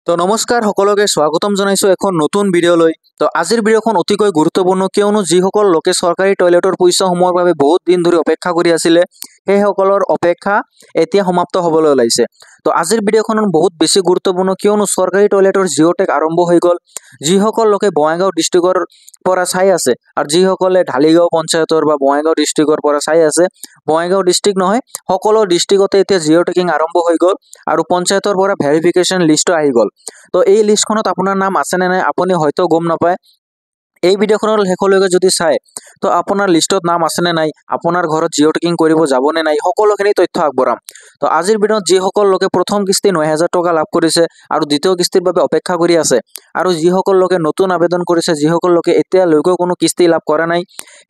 তো নমস্কাৰ সকলোকে স্বাগতম জনাইছো এখন নতুন ভিডিঅ'লৈ। তো আজিৰ ভিডিঅ'খন অতিকৈ গুৰুত্বপূৰ্ণ কিয়নো যিসকল লোকে চৰকাৰী টয়লেটৰ পইচাসমূহৰ বাবে বহুত দিন ধৰি অপেক্ষা কৰি আছিলে সেইসকলৰ অপেক্ষা এতিয়া সমাপ্ত হ'বলৈ ওলাইছে। তো আজিৰ ভিডিঅ'খন বহুত বেছি গুৰুত্বপূৰ্ণ কিয়নো চৰকাৰী টয়লেটৰ জিঅ'টেক আৰম্ভ হৈ গ'ল। যিসকল লোকে বঙাইগাঁও ডিষ্ট্ৰিক্টৰ পৰা চাই আছে আৰু যিসকলে ঢালিগাঁও পঞ্চায়তৰ বা বঙাইগাঁও ডিষ্ট্ৰিক্টৰ পৰা চাই আছে, বঙাইগাঁও ডিষ্ট্ৰিক্ট নহয় সকলো ডিষ্ট্ৰিক্টতে এতিয়া জিঅ'টেকিং আৰম্ভ হৈ গ'ল আৰু পঞ্চায়তৰ পৰা ভেৰিফিকেশ্যন লিষ্ট আহি গ'ল। তো এই লিষ্টখনত আপোনাৰ নাম আছে নে নাই আপুনি হয়তো গম নাপায়। এই ভিডিঅ'খনৰ শেষলৈকে যদি চায় তো আপোনাৰ লিষ্টত নাম আছে নে নাই, আপোনাৰ ঘৰত জিঅ'টেকিং কৰিব যাব নে নাই, সকলোখিনি তথ্য আগবঢ়াম। তো আজিৰ ভিডিঅ'ত যিসকল লোকে প্ৰথম কিস্তি ৯,০০০ টকা লাভ কৰিছে আৰু দ্বিতীয় কিস্তিৰ বাবে অপেক্ষা কৰি আছে আৰু যিসকল লোকে নতুন আবেদন কৰিছে, যিসকল লোকে এতিয়ালৈকে কোনো কিস্তি লাভ কৰা নাই,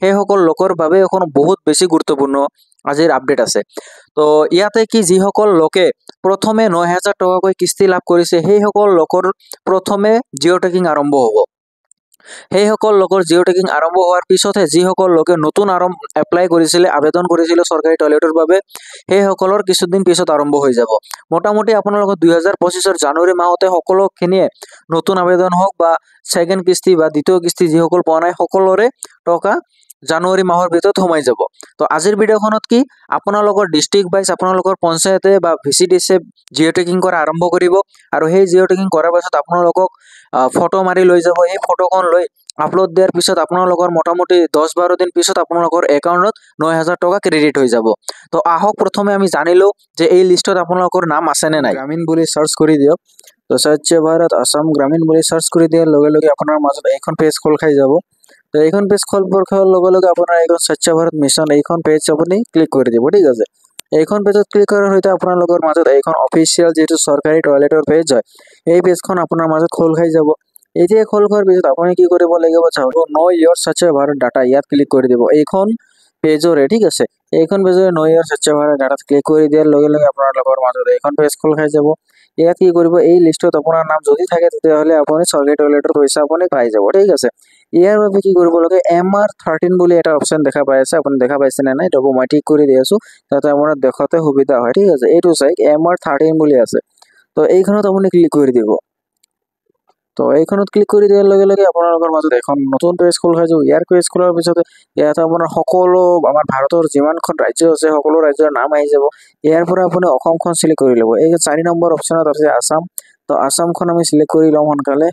সেইসকল লোকৰ বাবে এখন বহুত বেছি গুৰুত্বপূৰ্ণ আজিৰ আপডেট আছে। তো ইয়াতে কি যিসকল লোকে প্ৰথমে ৯,০০০ টকাকৈ কিস্তি লাভ কৰিছে সেইসকল লোকৰ প্ৰথমে জিঅ'টেকিং আৰম্ভ হ'ব। সেইসকল লোকৰ জিঅ'টেকিং আৰম্ভ হোৱাৰ পিছতহে যিসকল লোকে নতুন এপ্লাই কৰিছিলে, আবেদন কৰিছিলে চৰকাৰী টয়লেটৰ বাবে, সেইসকলৰ কিছুদিন পিছত আৰম্ভ হৈ যাব। মোটামুটি আপোনালোকৰ 2025 জানুৱাৰী মাহতে সকলোখিনিয়ে নতুন আবেদন হওক বা ছেকেণ্ড কিস্তি বা দ্বিতীয় কিস্তি যিসকল পোৱা নাই সকলোৰে টকা জানুৱাৰী মাহৰ ভিতৰত সোমাই যাব। তো আজিৰ ভিডিঅ'খনত কি আপোনালোকৰ ডিষ্ট্ৰিক্ট ৱাইজ আপোনালোকৰ পঞ্চায়তে বা VCDCয়ে জিঅ'টেকিং কৰা আৰম্ভ কৰিব আৰু সেই জিঅ'টেকিং কৰাৰ পাছত আপোনালোকক ফটো মাৰি লৈ যাব। এই ফটোখন লৈ আপলোড দিয়াৰ পিছত আপোনালোকৰ মোটামুটি 10-12 দিন পিছত আপোনালোকৰ একাউণ্টত ৯,০০০ টকা ক্ৰেডিট হৈ যাব। তো আহক প্ৰথমে আমি জানিলোঁ যে এই লিষ্টত আপোনালোকৰ নাম আছে নে নাই। গ্ৰামীণ বুলি চাৰ্চ কৰি দিয়ক। তো স্বচ্ছ ভাৰত আসাম গ্ৰামীণ বুলি চাৰ্চ কৰি দিয়াৰ লগে লগে আপোনাৰ মাজত এইখন পেজ খোল খাই যাব। তো এইখন পেজ খোলাৰ লগে লগে আপোনাৰ এইখন স্বচ্ছ ভাৰত মিছন এইখন পেজ আপুনি ক্লিক কৰি দিব, ঠিক আছে। এইখন পেজত ক্লিক কৰাৰ সৈতে আপোনালোকৰ মাজত এইখন অফিচিয়েল যিটো চৰকাৰী টয়লেটৰ পেজ হয় এই পেজখন আপোনাৰ মাজত খোল খাই যাব। এতিয়া খোল খোৱাৰ পিছত আপুনি কি কৰিব লাগিব চাব, নো ইয়ৰ স্বচ্ছ ভাৰত ডাটা ইয়াত ক্লিক কৰি দিব। এইখন পেজৰে, ঠিক আছে, এইখন পেজৰে নো ইয়ৰ স্বচ্ছ ভাৰত ডাটাত ক্লিক কৰি দিয়াৰ লগে লগে আপোনালোকৰ মাজত এইখন পেজ খোল খাই যাব। ইয়াত কি কৰিব, এই লিষ্টত আপোনাৰ নাম যদি থাকে তেতিয়াহ'লে আপুনি চৰকাৰী টয়লেটৰ পইচা আপুনি পাই যাব, ঠিক আছে। ইয়াৰ বাবে কি কৰিব লাগে, MR13 বুলি এটা অপশ্যন দেখা পাই আছে, আপুনি দেখা পাইছে নে নাই, এইটো মই ঠিক কৰি দি আছোঁ যাতে আপোনাৰ দেখাতে সুবিধা হয়, ঠিক আছে। এইটো চাই MR13 বুলি আছে। তো এইখনত আপুনি ক্লিক কৰি দিব। তো এইখনত ক্লিক কৰি দিয়াৰ লগে লগে আপোনালোকৰ মাজত এখন নতুন পেজ খোল খাই যাব। ইয়াৰ পেজ খোলাৰ পিছত ইয়াত আপোনাৰ সকলো আমাৰ ভাৰতৰ যিমানখন ৰাজ্য আছে সকলো ৰাজ্যৰ নাম আহি যাব। ইয়াৰ পৰা আপুনি অসমখন চিলেক্ট কৰি ল'ব। এই 4 নম্বৰ অপশ্যনত আছে আসাম। তো আসামখন আমি চিলেক্ট কৰি লওঁ সোনকালে।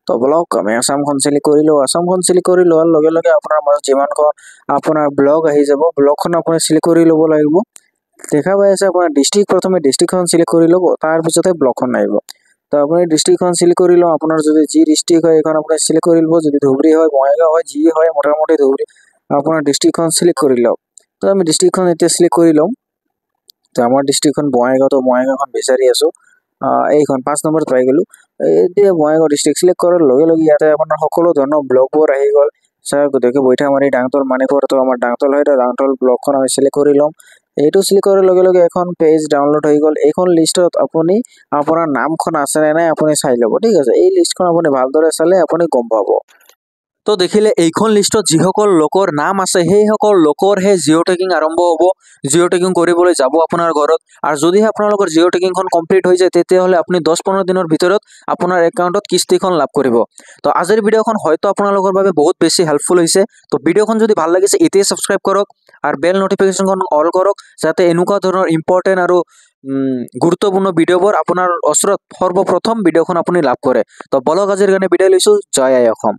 তো ব্লক আমি আসামখন চিলেক্ট কৰি লওঁ। আসামখন চিলেক্ট কৰি লোৱাৰ লগে লগে আপোনাৰ মাজত যিমানখন আপোনাৰ ব্লক আহি যাব, ব্লকখন আপুনি চিলেক্ট কৰি ল'ব লাগিব। দেখা পাই আছে আপোনাৰ ডিষ্ট্ৰিক্ট, প্ৰথমে ডিষ্ট্ৰিক্টখন চিলেক্ট কৰি ল'ব, তাৰপিছতে ব্লকখন আহিব। তো আপুনি ডিষ্ট্ৰিক্টখন চিলেক্ট কৰি লওঁ। আপোনাৰ যদি যি ডিষ্ট্ৰিক্ট হয় এইখন আপুনি চিলেক্ট কৰি ল'ব। যদি ধুবুৰী হয়, বঙাইগাঁও হয়, যি হয় মোটামুটি ধুবুৰী, আপোনাৰ ডিষ্ট্ৰিক্টখন চিলেক্ট কৰি লওক। তো আমি ডিষ্ট্ৰিক্টখন এতিয়া চিলেক্ট কৰি ল'ম। তো আমাৰ ডিষ্ট্ৰিক্টখন বঙাইগাঁও, তো বঙাইগাঁওখন বিচাৰি আছোঁ। এইখন 5 নম্বৰত পাই গ'লোঁ। এতিয়া বঙাইগাঁও ডিষ্ট্ৰিক্ট চিলেক্ট কৰাৰ লগে লগে ইয়াতে আপোনাৰ সকলো ধৰণৰ ব্লকবোৰ আহি গ'ল। চাওক গতিকে বৈঠামাৰী, ডাংতল, মানিকপুৰ, তো আমাৰ ডাংতল হয়, ডাংতল ব্লকখন আমি চিলেক্ট কৰি ল'ম। এইটো চিলেক্ট কৰাৰ লগে লগে এখন পেজ ডাউনলোড হৈ গ'ল। এইখন লিষ্টত আপুনি আপোনাৰ নামখন আছে নে নাই আপুনি চাই ল'ব, ঠিক আছে। এই লিষ্টখন আপুনি ভালদৰে চালে আপুনি গম পাব। তো দেখিলে এইখন লিষ্টত যিসকল লোকৰ নাম আছে সেইসকল লোকৰহে জিঅ'টেকিং আৰম্ভ হ'ব। জিঅ'টেকিং কৰিবলৈ যাব আপোনাৰ ঘৰত আৰু যদিহে আপোনালোকৰ জিঅ'টেকিংখন কমপ্লিট হৈ যায় তেতিয়াহ'লে আপুনি 10-15 দিনৰ ভিতৰত আপোনাৰ একাউণ্টত কিস্তিখন লাভ কৰিব। তো আজিৰ ভিডিঅ'খন হয়তো আপোনালোকৰ বাবে বহুত বেছি হেল্পফুল হৈছে। তো ভিডিঅ'খন যদি ভাল লাগিছে এতিয়াই ছাবস্ক্ৰাইব কৰক আৰু বেল নটিফিকেশ্যনখন অল কৰক যাতে এনেকুৱা ধৰণৰ ইম্পৰ্টেণ্ট আৰু গুৰুত্বপূৰ্ণ ভিডিঅ'বোৰ আপোনাৰ ওচৰত সৰ্বপ্ৰথম ভিডিঅ'খন আপুনি লাভ কৰে। তো বলক আজিৰ কাৰণে বিদায় লৈছোঁ। জয় আই অসম।